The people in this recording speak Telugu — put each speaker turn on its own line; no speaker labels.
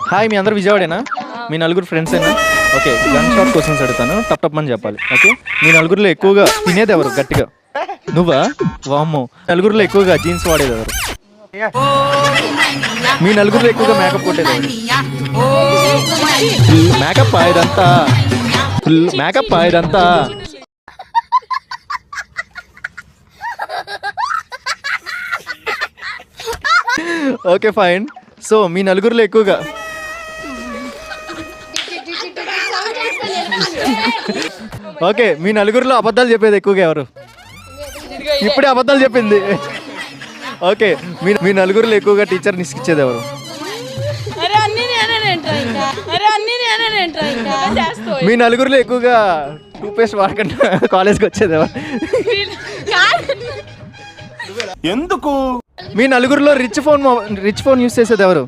హాయ్, మీ అందరూ విజయవాడేనా? మీ నలుగురు ఫ్రెండ్సేనా? ఓకే, గన్ షాట్ క్వశ్చన్స్ అడుగుతాను, టప్ అని చెప్పాలి. ఓకే, మీ నలుగురిలో ఎక్కువగా తినేది ఎవరు గట్టిగా? నువ్వా? వామ్మో. నలుగురిలో ఎక్కువగా జీన్స్ వాడేది ఎవరు? మీ నలుగురిలో ఎక్కువగా మేకప్ కొట్టేది ఎవరు? మేకప్ ఇదంతా, ఫుల్ మేకప్ ఇదంతా. Okay fine. సో మీ నలుగురిలో ఎక్కువగా ఓకే, మీ నలుగురిలో అబద్ధాలు చెప్పేది ఎక్కువగా ఎవరు? ఇప్పుడే అబద్ధాలు చెప్పింది. ఓకే, మీ నలుగురిలో ఎక్కువగా టీచర్ నిసికిచ్చేది ఎవరు? మీ నలుగురిలో ఎక్కువగా టూపేస్ట్ వాడకుండా కాలేజ్కి వచ్చేది ఎవరు? ఎందుకు? మీ నలుగురిలో రిచ్ ఫోన్ యూస్ చేసేది ఎవరు?